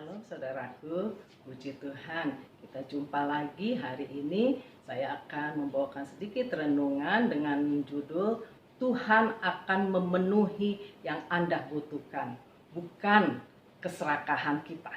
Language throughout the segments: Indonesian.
Halo saudaraku, puji Tuhan. Kita jumpa lagi hari ini. Saya akan membawakan sedikit renungan dengan judul Tuhan akan memenuhi yang Anda butuhkan. Bukan keserakahan kita,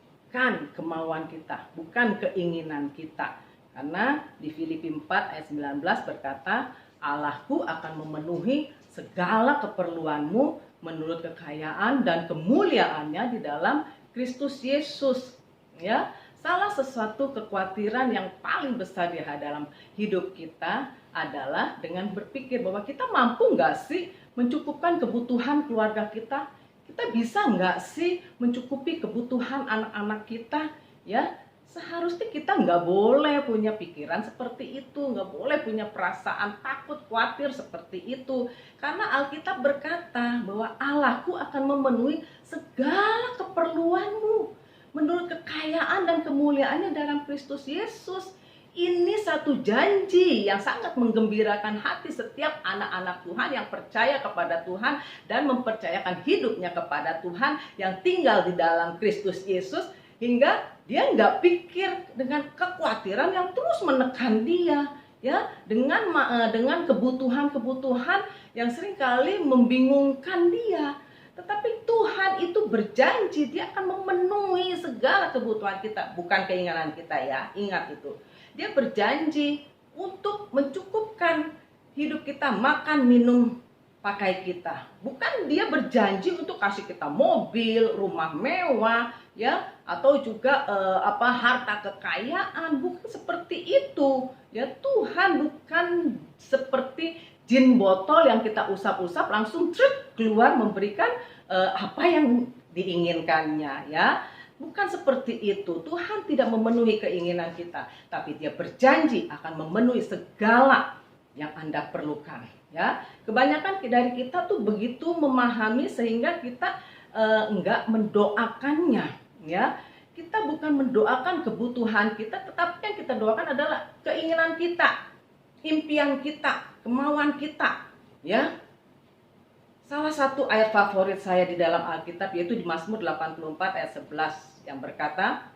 bukan kemauan kita, bukan keinginan kita. Karena di Filipi 4 ayat 19 berkata, Allahku akan memenuhi segala keperluanmu menurut kekayaan dan kemuliaannya di dalam Kristus Yesus. Ya, salah sesuatu kekhawatiran yang paling besar di dalam hidup kita adalah dengan berpikir bahwa kita mampu nggak sih mencukupkan kebutuhan keluarga kita? Kita bisa nggak sih mencukupi kebutuhan anak-anak kita? Ya, seharusnya kita nggak boleh punya pikiran seperti itu, nggak boleh punya perasaan takut, khawatir seperti itu. Karena Alkitab berkata bahwa Allahku akan memenuhi segala keperluanmu menurut kekayaan dan kemuliaannya dalam Kristus Yesus. Ini satu janji yang sangat menggembirakan hati setiap anak-anak Tuhan yang percaya kepada Tuhan dan mempercayakan hidupnya kepada Tuhan yang tinggal di dalam Kristus Yesus, hingga dia nggak pikir dengan kekhawatiran yang terus menekan dia, ya, dengan kebutuhan-kebutuhan yang seringkali membingungkan dia. Tetapi Tuhan itu berjanji dia akan memenuhi segala kebutuhan kita, bukan keinginan kita, ya. Ingat itu. Dia berjanji untuk mencukupkan hidup kita, makan, minum, pakai kita. Bukan dia berjanji untuk kasih kita mobil, rumah mewah, ya, atau juga harta kekayaan. Bukan seperti itu. Ya, Tuhan bukan seperti jin botol yang kita usap-usap langsung keluar memberikan apa yang diinginkannya, ya. Bukan seperti itu. Tuhan tidak memenuhi keinginan kita, tapi dia berjanji akan memenuhi segala yang Anda perlukan, ya. Kebanyakan dari kita tuh begitu memahami sehingga kita enggak mendoakannya, ya. Kita bukan mendoakan kebutuhan kita, tetapi yang kita doakan adalah keinginan kita, impian kita, kemauan kita, ya. Salah satu ayat favorit saya di dalam Alkitab yaitu di Mazmur 84 ayat 11 yang berkata,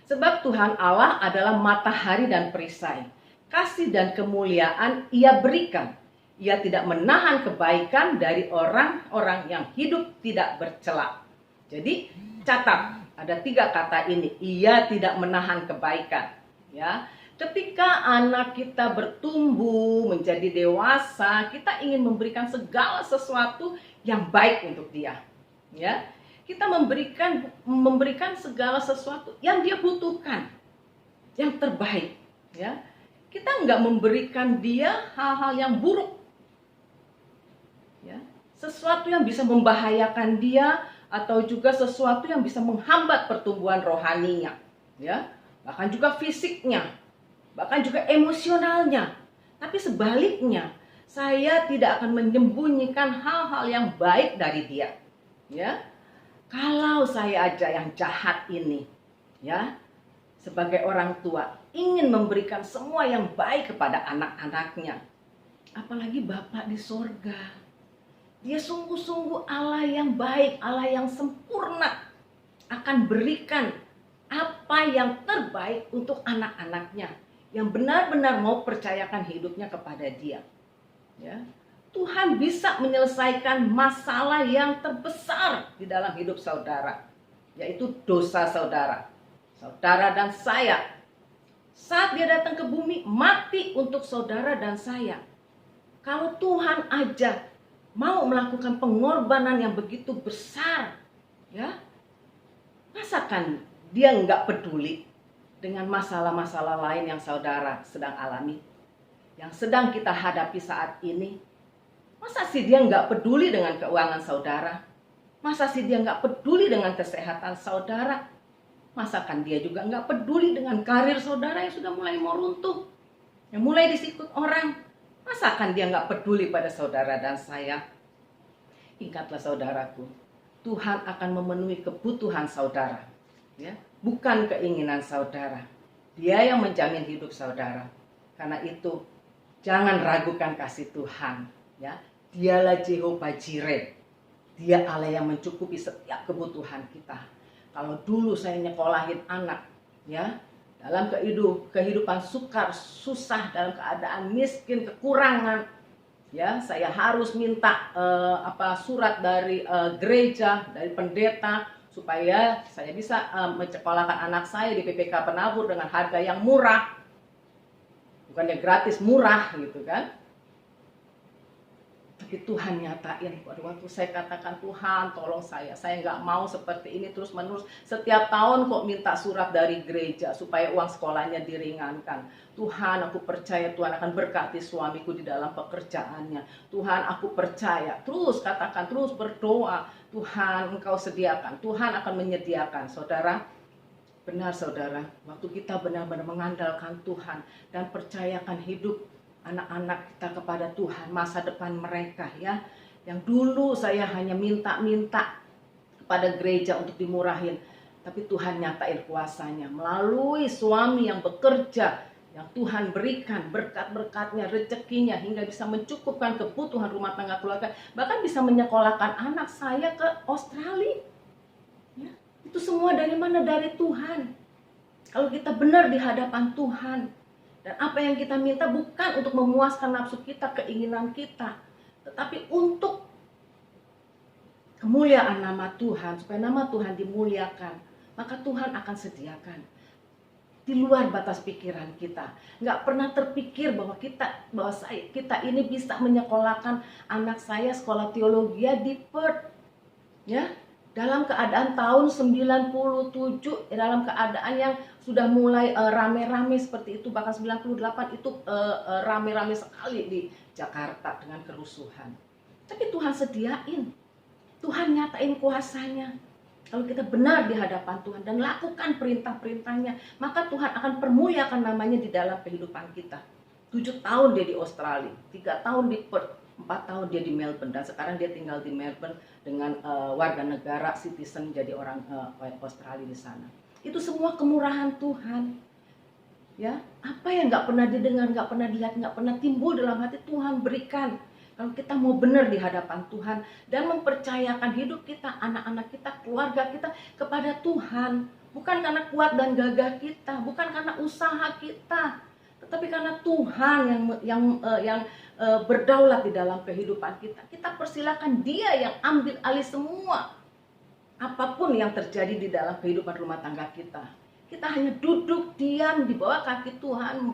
sebab Tuhan Allah adalah matahari dan perisai, kasih dan kemuliaan Ia berikan. Ia tidak menahan kebaikan dari orang-orang yang hidup tidak bercela. Jadi catat, ada 3 kata ini, Ia tidak menahan kebaikan, ya. Ketika anak kita bertumbuh menjadi dewasa, kita ingin memberikan segala sesuatu yang baik untuk dia, ya. Kita memberikan segala sesuatu yang dia butuhkan, yang terbaik, ya. Kita nggak memberikan dia hal-hal yang buruk, ya. Sesuatu yang bisa membahayakan dia atau juga sesuatu yang bisa menghambat pertumbuhan rohaninya, ya. Bahkan juga fisiknya, bahkan juga emosionalnya. Tapi sebaliknya, saya tidak akan menyembunyikan hal-hal yang baik dari dia, ya. Kalau saya aja yang jahat ini, ya, sebagai orang tua ingin memberikan semua yang baik kepada anak-anaknya, apalagi Bapa di sorga. Dia sungguh-sungguh Allah yang baik, Allah yang sempurna, akan berikan apa yang terbaik untuk anak-anaknya yang benar-benar mau percayakan hidupnya kepada dia, ya. Tuhan bisa menyelesaikan masalah yang terbesar di dalam hidup saudara, yaitu dosa saudara dan saya. Saat dia datang ke bumi, mati untuk saudara dan saya. Kalau Tuhan aja mau melakukan pengorbanan yang begitu besar, ya, masakan dia nggak peduli dengan masalah-masalah lain yang saudara sedang alami, yang sedang kita hadapi saat ini? Masa sih dia nggak peduli dengan keuangan saudara? Masa sih dia nggak peduli dengan kesehatan saudara? Masakan dia juga nggak peduli dengan karir saudara yang sudah mulai mau runtuh, yang mulai disikut orang? Masakan dia nggak peduli pada saudara dan saya? Ingatlah saudaraku, Tuhan akan memenuhi kebutuhan saudara, ya, bukan keinginan saudara. Dia yang menjamin hidup saudara. Karena itu jangan ragukan kasih Tuhan, ya. Dialah Jehovah Jireh. Dia Allah yang mencukupi setiap kebutuhan kita. Kalau dulu saya nyekolahin anak, ya, dalam kehidupan sukar, susah, dalam keadaan miskin, kekurangan, ya, saya harus minta surat dari gereja, dari pendeta, supaya saya bisa mencekolahkan anak saya di PPK Penabur dengan harga yang murah, bukannya gratis, murah gitu kan. Tapi Tuhan nyatain, waktu saya katakan, Tuhan tolong saya nggak mau seperti ini terus menerus, setiap tahun kok minta surat dari gereja supaya uang sekolahnya diringankan. Tuhan, aku percaya Tuhan akan berkati suamiku di dalam pekerjaannya. Tuhan, aku percaya, terus katakan, terus berdoa, Tuhan Engkau sediakan, Tuhan akan menyediakan. Saudara, benar saudara, waktu kita benar-benar mengandalkan Tuhan dan percayakan hidup anak-anak kita kepada Tuhan, masa depan mereka, ya, yang dulu saya hanya minta-minta kepada gereja untuk dimurahin, tapi Tuhan nyatain kuasanya melalui suami yang bekerja, yang Tuhan berikan berkat-berkatnya, rezekinya, hingga bisa mencukupkan kebutuhan rumah tangga keluarga, bahkan bisa menyekolahkan anak saya ke Australia, ya. Itu semua dari mana? Dari Tuhan. Kalau kita benar di hadapan Tuhan, dan apa yang kita minta bukan untuk memuaskan nafsu kita, keinginan kita, tetapi untuk kemuliaan nama Tuhan, supaya nama Tuhan dimuliakan, maka Tuhan akan sediakan di luar batas pikiran kita. Nggak pernah terpikir bahwa kita ini bisa menyekolahkan anak saya sekolah teologi di Perth, ya, dalam keadaan tahun 97, dalam keadaan yang sudah mulai rame-rame seperti itu, bahkan 98 itu rame-rame sekali di Jakarta dengan kerusuhan. Tapi Tuhan sediain, Tuhan nyatain kuasanya. Kalau kita benar di hadapan Tuhan dan lakukan perintah-perintahnya, maka Tuhan akan permuliakan namanya di dalam kehidupan kita. 7 tahun dia di Australia, 3 tahun di Perth, 4 tahun dia di Melbourne, dan sekarang dia tinggal di Melbourne dengan warga negara citizen, jadi orang Australia di sana. Itu semua kemurahan Tuhan, ya. Apa yang nggak pernah didengar, nggak pernah dilihat, nggak pernah timbul dalam hati, Tuhan berikan. Kalau kita mau benar di hadapan Tuhan dan mempercayakan hidup kita, anak-anak kita, keluarga kita kepada Tuhan, bukan karena kuat dan gagah kita, bukan karena usaha kita, tetapi karena Tuhan yang berdaulat di dalam kehidupan kita. Kita persilakan Dia yang ambil alih semua apapun yang terjadi di dalam kehidupan rumah tangga kita. Kita hanya duduk diam di bawah kaki Tuhan,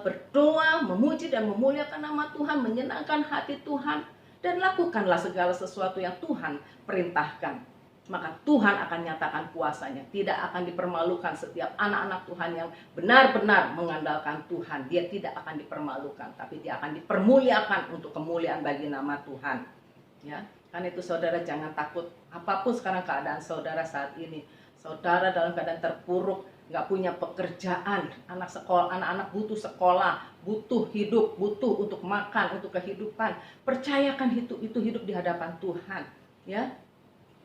berdoa, memuji dan memuliakan nama Tuhan, menyenangkan hati Tuhan, dan lakukanlah segala sesuatu yang Tuhan perintahkan. Maka Tuhan akan nyatakan kuasanya. Tidak akan dipermalukan setiap anak-anak Tuhan yang benar-benar mengandalkan Tuhan. Dia tidak akan dipermalukan, tapi dia akan dipermuliakan untuk kemuliaan bagi nama Tuhan. Ya, kan itu saudara, jangan takut. Apapun sekarang keadaan saudara saat ini, saudara dalam keadaan terpuruk, nggak punya pekerjaan, anak-anak butuh sekolah, butuh hidup, butuh untuk makan, untuk kehidupan. Percayakan itu hidup di hadapan Tuhan, ya.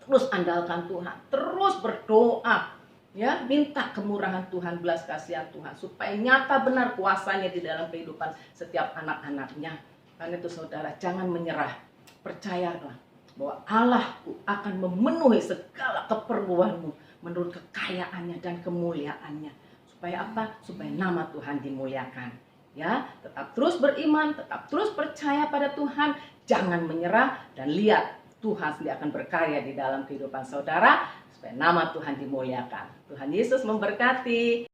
Terus andalkan Tuhan, terus berdoa, ya, minta kemurahan Tuhan, belas kasihan Tuhan, supaya nyata benar kuasanya di dalam kehidupan setiap anak-anaknya. Karena itu saudara, jangan menyerah, percayalah bahwa Allahku akan memenuhi segala keperluanmu menurut kekayaannya dan kemuliaannya. Supaya apa? Supaya nama Tuhan dimuliakan. Ya, tetap terus beriman, tetap terus percaya pada Tuhan, jangan menyerah, dan lihat Tuhan sendiri akan berkarya di dalam kehidupan saudara supaya nama Tuhan dimuliakan. Tuhan Yesus memberkati.